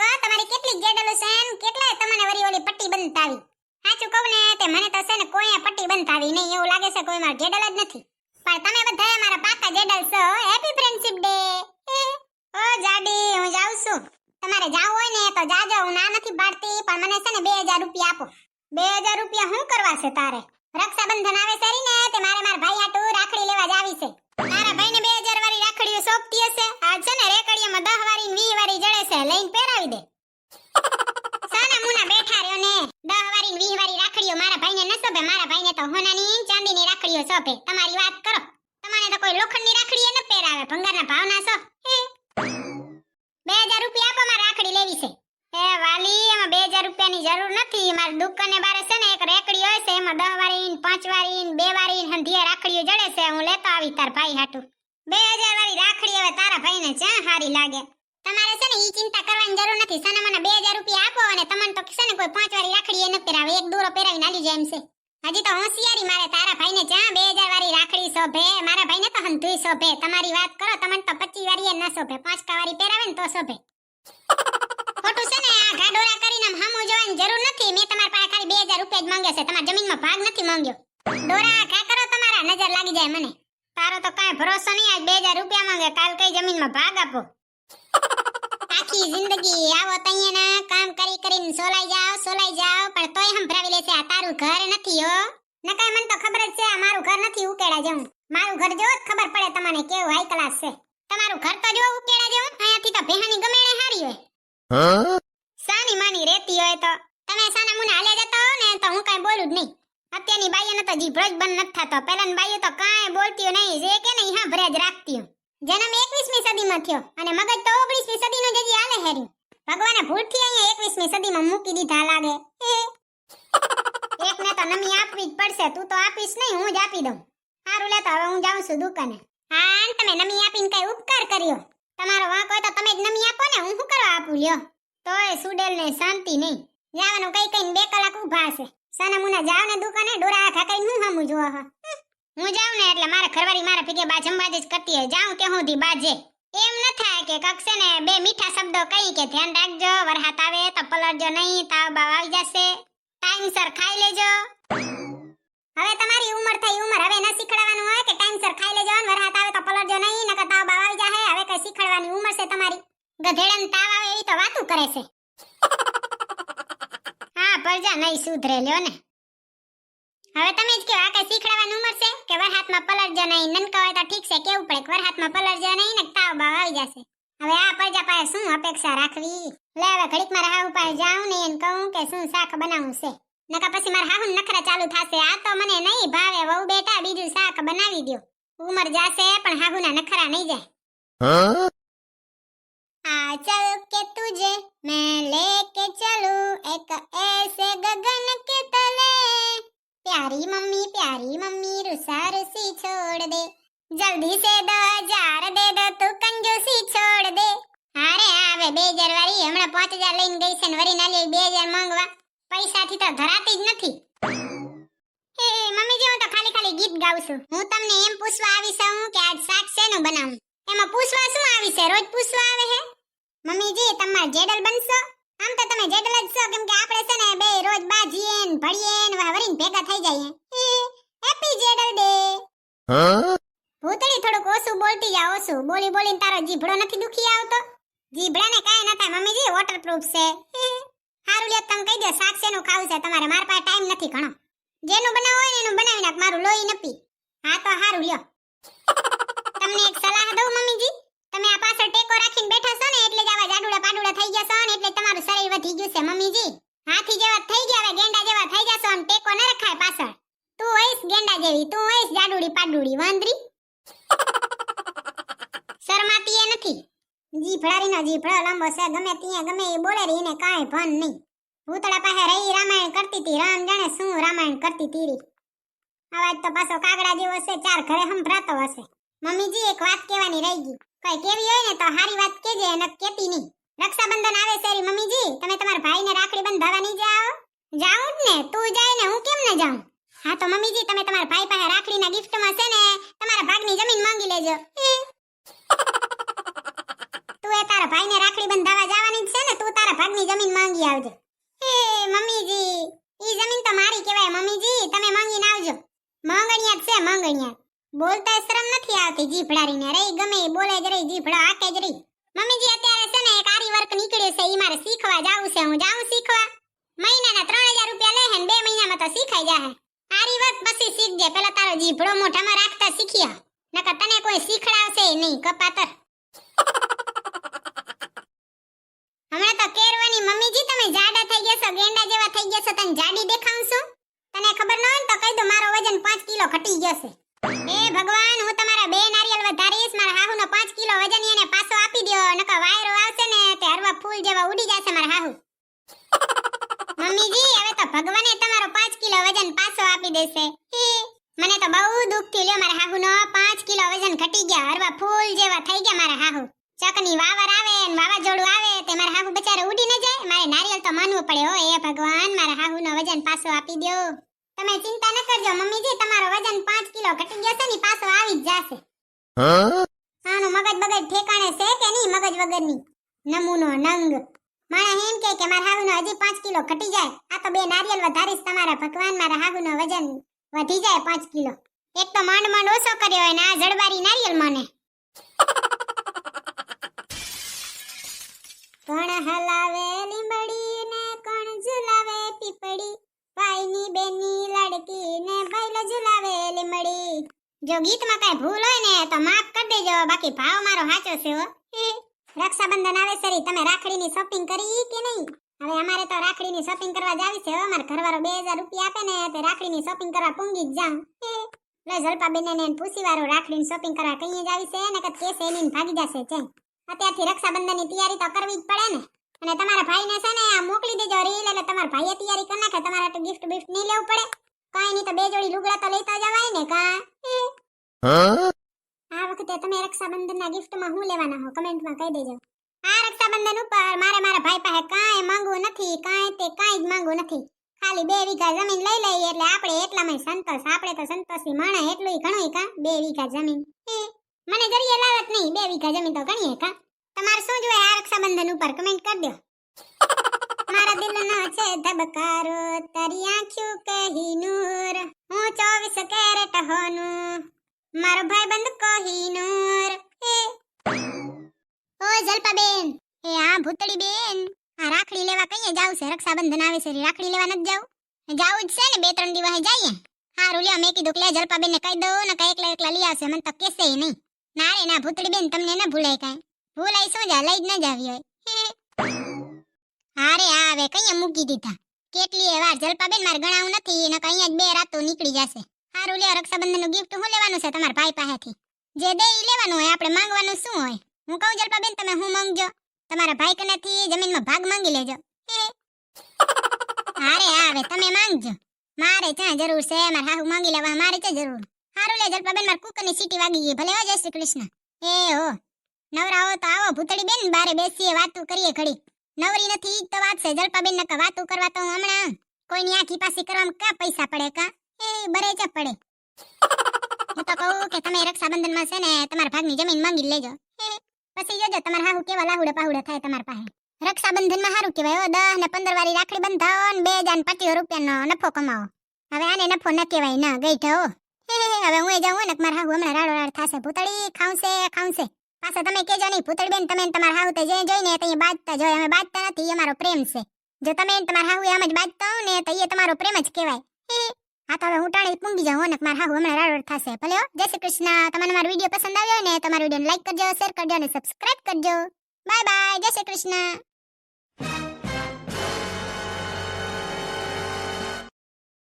કો તમારી કેટલી જેડલો છે ને કેટલાય તમને વરી ઓલી પટ્ટી બંધાવી. સાચું કહું ને તે મને તો છે ને કોઈ પટ્ટી બંધાવી નહીં એવું લાગે છે કોઈ માર જેડલ જ નથી. પણ તમે બધા મારા પાકા જેડલ છો. Happy friendship day. ઓ જાડી હું જાઉં છું. તમારે જાવું હોય ને તો જાજો હું ના નથી પાડતી પણ મને છે ને 2000 રૂપિયા આપો. 2000 રૂપિયા શું કરવા છે તારે? રક્ષાબંધન આવે છે ને તે મારા ભાઈ હાટુ રાખડી લેવા જાવી છે. તારા ભાઈને 2000 વાળી રાખડીઓ સોંપતી હશે. આ છે ને રેકડીયામાં 10 વાળી ને 20 વાળી જડે છે લઈને પહેરાવી દે. સાના મુના બેઠા રહ્યો ને 10 વાળી ને 20 વાળી રાખડીઓ મારા ભાઈને ન શોભે. મારા ભાઈને તો હોનાની ચાંદીની રાખડીઓ શોભે. તમારી વાત કરો. તમારે તો કોઈ લોખંડની રાખડી ન પહેરાવે. ભંગારના ભાવના છો. 2000 રૂપિયા આપો મારે રાખડી લેવી છે. એ વાલી એમાં 2000 રૂપિયાની જરૂર નથી. મારી દુકાને બારે છે ને એક રેકડી હોય છે એમાં 10 વાળી ને 5 વાળી ને 2 વાળી ને હંધિયા રાખડીઓ જડે છે. હું લેતો આવી તાર ભાઈ હાટુ. 2000 વાળી રાખડી હવે તારા ભાઈને ચા હારી લાગે. તમારે છે ને ઈ ચિંતા કરવાની જરૂર નથી. સને મને 2000 રૂપિયા આપો અને તમને તો છે ને કોઈ 5 વાળી રાખડી એ ન પહેરાવે. એક દોરો પહેરાવીને આલી જાય એમ છે. હજી તો હોશિયારી મારે તારા ભાઈને ચા 2000 વાળી રાખડી શોભે. મારા ભાઈને તો હંધુય શોભે. તમારી વાત કરો. તમને તો 25 વાળી એ ન શોભે. 5 વાળી પહેરાવે ને તો શોભે. ખોટું છે ને આ ગાડોરા કરીને હામું જોવાની જરૂર નથી. મેં તમારા પાસે ખાલી 2000 રૂપિયા જ માંગ્યા છે. તમારા જમીનમાં ભાગ નથી માંગ્યો. ડોરા ઘા કરો તમારા નજર લાગી જાય મને. તારો તો કાંઈ ભરોસો નહીં. આજ 2000 રૂપિયા માંગે કાલ કઈ જમીનમાં ભાગ આપો. આખી જિંદગી આવો તૈયાના કામ કરી કરીને સોલાઈ જાવ પણ તોય સંભળાવી લેશે આ તારું ઘર નથી હો. નકાય મને તો ખબર જ છે આ મારું ઘર નથી ઉકેડા જેવું. મારું ઘર જો જ ખબર પડે તમને કેવું હાઈ ક્લાસ છે. તમારું ઘર તો જો ઉકેડા જેવું. અહીંયાથી તો ભેહાની ગમેણે હારી હોય. સાની માની રેતી હોય તો તમે સાના મુના હાલ્યા જતા હો ને તો હું કાંઈ બોલું જ નહીં. અત્યારની બાઈઓને તો જીભડો જ બંધ નથી થતો. પહેલાની બાઈઓ તો કાંઈ બોલતી નહીં. જે કે નહીં હા ભરે જ રાખતી. જન્મ 21મી સદીમાં થયો અને મગજ તો 19મી સદીનું જ હજી હાલે હેર્યું. ભગવાને ભૂલથી અહીંયા 21મી સદીમાં મૂકી દીધા લાગે. એકને તો નમી આપવી જ પડશે. તું તો આપીશ નહીં હું જ આપી દઉં. સારું લેતો હવે હું જાઉં છું દુકાને. હા તમે નમી આપીને કઈ ઉપકાર કર્યો. તમારો વાંક હોય તો તમે જ નમી આપો ને. હું શું કરવા આપું લ્યો. તોય સુડેલ ને શાંતિ નહીં. જવાનું કઈ કઈને 2 કલાક ઊભા હશે. સાના મુના જાવ ને દુકાને ડોરા આખા કઈ હું હમું જોવા હા. હું જાઉં ને એટલે મારા ઘરવાળી મારા ભેગે બા જમવા જ કરતી હોય. જાઉં કે હું દી બાજે. એમ ન થાય કે કક્ષે ને 2 મીઠા શબ્દો કહી કે ધ્યાન રાખજો વરહાત આવે તો પલળજો નહીં તાવ બાવ આવી જશે. ટાઈમસર ખાઈ લેજો. હવે તમારી ઉંમર થઈ ઉંમર હવે ન શીખડાવવાનું હોય કે ટાઈમસર ખાઈ લેજો ને વરહાત આવે તો પલળજો નહીં નકર તાવ બાવ આવી જશે. હવે કઈ શીખડવાની ઉંમર છે તમારી. ગધેડાને તાવ આવે એવી તો વાતું કરે છે. હા પરજા નહીં સુધરે લ્યો ને. હવે તમે જ કહો આ કઈ શીખડાવવાની ઉંમર છે કે વરહાતમાં પલળજો નહીં. નનકા હોય તો ઠીક છે કેવું પડે કે વરહાતમાં પલળજો નહીં ને તાવ બાવ આવી જશે. હવે આ પરજા પાસે શું અપેક્ષા રાખવી. લે હવે ઘડીકમાં હાહુ પાસે જાઉં ને એને કહું કે શું શાક બનાવવું છે. નકા પછી મારા હાહુ નખરા ચાલુ થશે. આ તો મને નહીં ભાવે વહુ બેટા બીજું શાક બનાવી દો. ઉંમર જાશે પણ હાહુના નખરા નહીં જાય. आ चल के तुझे मैं लेके चलूं एक ऐसे गगन के तले प्यारी मम्मी रुसा रुसी छोड़ दे जल्दी से 2000 दे दो તું કંજૂસી છોડ દે. અરે આવે 2000 વાળી હમણાં 5000 લઈને ગઈ છે ને વરી ના લે 2000 માંગવા. પૈસાથી તો ધરાતી જ નથી. એ મમ્મીજી હું તો ખાલી ગીત ગાઉં છું. હું તમને એમ પૂછવા આવી છું કે આજ શાક શેનું બનાવું. એમાં પૂછવા શું આવી છે? રોજ પૂછવા આવે હે. મમ્મીજી તમાર જેડલ બનશો. આમ તો તમે જેડલ જ છો કેમ કે આપણે છે ને બે રોજ બાજીએ ને ભળીએ ને વરીને ભેગા થઈ જઈએ. Happy જેડલ day. ભૂતળી થોડુંક ઓછું બોલતી જા ઓછું. બોલીને તારો જીભડો નથી દુખી આવતો? જીભડાને કાંઈ ન થાય મમ્મીજી વોટરપ્રૂફ છે. હારું લ્યો તમે કહી દો શાક શેનું ખાવું છે તમારે. મારા પાસે ટાઈમ નથી ઘણો. જેનું બનાવ હોય ને એનું બનાવી નાખ. મારું લોહી ન પી. હા તો હારું લ્યો. તમને એક સલાહ દઉં મમ્મીજી. તમે આ પાછળ ટેકો રાખીને બેઠા છો ને એટલે જ આવા જાડુડા પાડુડા થઈ ગયા છો ને એટલે તમારું શરીર વધી ગયું છે મમ્મીજી. હાથી જેવા થઈ ગયા હવે ગેંડા જેવા થઈ જશો અને ટેકો ન રખાય પાછળ. તું હોઈશ ગેંડા જેવી. તું હોઈશ જાડુડી પાડુડી વાંદરી. શરમાતી એ નથી. જીભડારીનો જીભડો લાંબો છે. ગમે ત્યાં ગમે એ બોલે રહી એને કાંઈ ભન નહીં. ભૂતળા પાસે રહી રામાયણ કરતી હતી. રામ જાણે શું રામાયણ કરતી હતી. અવાજ તો પાછો કાગડા જેવો છે. 4 ઘરે સંભળાતો હશે. મમ્મીજી એક વાત કહેવાની રહી ગઈ. કઈ કેવી હોય ને તો હારી વાત કેજે ન કેતી નહીં. રક્ષાબંધન આવે છે મમ્મીજી. તમે તમારા ભાઈને રાખડી બંધાવા નહીં જાઓ? જાઉં જ ને. તું જાય ને હું કેમ ન જાઉં? હા તો મમ્મીજી તમે તમારા ભાઈ પાસે રાખડીના ગિફ્ટમાં છે ને તમારા ભાગની જમીન માંગી લેજો. તું એ તારા ભાઈને રાખડી બંધાવા જવાની છે ને? તું તારા ની જમીન માંગી આવજો. હે મમ્મીજી, ઈ જમીન તો મારી કહેવાય મમ્મીજી, તમે માંગીને આવજો. માંગણિયા જ છે માંગણિયા. બોલતા શરમ નથી આવતી જીભડારીને. રે ગમે ઈ બોલે જ રહી, જીભડો આકે જ રહી. મમ્મીજી અત્યારે છે ને એક આરી વર્ક નીકળ્યું છે, ઈ મારે શીખવા જાવું છે. હું જાઉં શીખવા. મહિનાના 3000 રૂપિયા લે હે ને 2 મહિનામાં તો શીખાઈ જાહે. આરી વર્ક પછી શીખજે. પેલા તારો જીભડો મોઢામાં રાખતા શીખ્યા, નકર તને કોઈ શીખડાવશે નહીં કપાતર. હમણાં તો કેરવાની મમ્મીજી તમે જાડા થઈ ગયા છો, ગેંડા જેવા થઈ ગયા છો. તને જાડી દેખાઉં છું? તને ખબર ન હોય ને તો કહી દો, મારો વજન 5 કિલો ઘટી ગયો છે. એ ભગવાન, હું તમારા 2 નારિયેળ વધારીશ. મારા હાહુનો 5 કિલો વજન એને પાછો આપી દ્યો, નકર વાયરો આવશે ને તે હરવા ફૂલ જેવા ઉડી જશે મારા હાહુ. મમ્મીજી હવે તો ભગવાને તમારો 5 કિલો વજન પાછો આપી દેશે. મને તો બહુ દુઃખ થયું લ્યો, મારા હાહુનો 5 કિલો વજન ઘટી ગયા, હરવા ફૂલ જેવા થઈ ગયા મારા હાહુ. ચકની વાવર આવે ને વાવાઝોડું આવે તે મારા હાહુ બચારે ઉડી ન જાય. મારે નારિયેળ તો માનવું પડે. હો એ ભગવાન, મારા હાહુનો વજન પાછો આપી દ્યો. તમે ચિંતા ન કરજો મમ્મીજી, તમારો વજન 5 કિલો ઘટી ગયો છે ને પાછો આવી જ જાશે. આનો મગજ બગજ ઠેકાણે છે કે નહીં? મગજ વગરની નમૂનો નંગ માણા એમ કે મારા હાહુનો હજી 5 કિલો ઘટી જાય. આ તો 2 નારિયેળ વધારીશ. તમારા ભગવાન, મારા હાહુનો વજન વધી જાય 5 કિલો. એક તો માંડ માંડ ઓછો કર્યો અને આ જડબારી નારિયેળ મને. કોણ હલાવે લીંબડી ને કોણ ઝુલાવે પીપળી, ભાઈની બેની લાડકી ને ભાઈલો ઝુલાવે લીંબડી. જો ગીતમાં કઈ ભૂલ હોય ને તો માફ કરી દેજો, બાકી ભાવ મારો સાચો છે હો. રક્ષાબંધન આવે સરી, તમે રાખડીની શોપિંગ કરી કે નહીં? હવે અમારે તો રાખડીની શોપિંગ કરવા જાવી છે. અમાર ઘરવાળો 2000 રૂપિયા આપે ને તે રાખડીની શોપિંગ કરવા પૂંગી જ જાઉં. લે જલપાબેન ને પૂછી વાળો રાખડીની શોપિંગ કરવા કઈ જ આવી છે ને કે કેસે એની ભાગી જશે છે. અત્યારથી રક્ષાબંધનની તૈયારી તો કરવી જ પડે ને. અને તમારા ભાઈને છે ને આ મોકલી દેજો રીલ, એટલે તમારા ભાઈએ તૈયારી કરી નાખે. તમારે તો ગિફ્ટ બિફ્ટ નહીં લેવું પડે કાઈ નહીં, તો 2 જોડી લુગડા તો લેતા જવાય ને કા. આ વખતે તમે રક્ષાબંધનના ગિફ્ટમાં શું લેવાના હો કમેન્ટમાં કહી દેજો. આ રક્ષાબંધન ઉપર મારા ભાઈ પાસે કાંઈ માંગવું નથી, કાંઈ જ માંગવું નથી. ખાલી 2 વીઘા જમીન લઈ લઈએ એટલે આપણે એટલામાં સંતોષ. આપણે તો સંતોષી માણા એટલું ઘણું કા. 2 વીઘા જમીન મને જરીએ લાવત નહીં. 2 વીઘા જમીન તો ગણીએ કા. તમારે શું જોઈએ આ રક્ષાબંધન ઉપર કમેન્ટ કરી દો. મારા દિલનો છે ધબકારો, તારી આંખો કહી નૂર, હું 24 કેરેટ હોનું, મારો ભાઈબંધ કોહિનૂર. ઓ જલપાબેન, એ આ ભૂતળી બેન, આ રાખડી લેવા કઈએ જાવ છે? રક્ષાબંધન આવે છે, રાખડી લેવા નથી જાવ? જાવું જ છે ને, 2-3 દિવસે જઈએ. હારું લ્યો, મેં કીધું કે લે જલપાબેન ને કહી દઉં ને, એકલા લઈ આવશે. મને તો કેસે નહીં. ના રે ના ભૂતળી બેન, તમને ન ભૂલાય કાંઈ. ભૂલાય શું જા, લઈ જ ન જાવી હોય. હારે આવે કઈએ મૂકી દીધા. કેટલી વાર જલપાબેન મારે ગણાવું નથી ને કઈ જ 2 રાતો નીકળી જશે. હારું લ્યો, રક્ષાબંધનનું ગિફ્ટ શું લેવાનું છે તમારા ભાઈ પાસેથી? જે દે ઈ લેવાનું હોય, આપણે માંગવાનું શું હોય? હું કહું જલપાબેન, તમે હું માંગજો? તમારા ભાઈ કનેથી જમીનમાં ભાગ માંગી લેજો. હારે આવે તમે માંગજો. મારે ક્યાં જરૂર છે? મારા હાહુ માંગી લેવા મારે ક્યાં જરૂર? હારું લે જલપાબેન, માર કુકરની સીટી વાગી ગઈ. ભલે હો, જય શ્રી કૃષ્ણ. એ હો નવરા હો તો આવો ભૂતળી બેન, બારે બેસીએ વાતું કરીએ ઘડી. નવરી નથી ઈ તો વાત છે જલપાબેન, નકા વાતું કરવા તો હમણાં કોઈની આખી પાસી કરવામાં કા પૈસા પડે કા? એ બરે જ પડે. હું તો કહું કે તમે રક્ષાબંધનમાં છે ને તમારા ભાગની જમીન માંગી લેજો. પછી જોજો તમારા હાહુ કેવા લાહુડા પાહુડા થાય તમારા પાસે. રક્ષાબંધનમાં સારું કહેવાય હો, 10 ને 15 વાળી રાખડી બંધાવો ને 2025 રૂપિયાનો નફો કમાવો. હવે આને નફો ન કહેવાય ના ગઈ હો. હવે હું જાઉં હોય ને મારા હાહુ હમણાં રાડો રાડ થાશે. ભૂતળી ખાવશે. પાછા તમે કેજો નહીં ભૂતળી બેન, તમે તમારા હાહુ તો જે જોઈને તઈ બાજતા જોય. અમે બાજતા નથી, એ અમારો પ્રેમ છે. જો તમે તમારા હાહુ એમ જ બાજતા હો ને તો એ તમારો પ્રેમ જ કહેવાય. હા તો હવે હું ટાણી પૂંગી જાઉં ને મારા હાહુ હમણાં રાડો થશે. ભલે હો, જય શ્રી કૃષ્ણ. તમને મારો વિડીયો પસંદ આવ્યો ને તો મારો વિડીયોને લાઈક કરજો, શેર કરજો અને સબસ્ક્રાઇબ કરજો. બાય બાય, જય શ્રી કૃષ્ણ.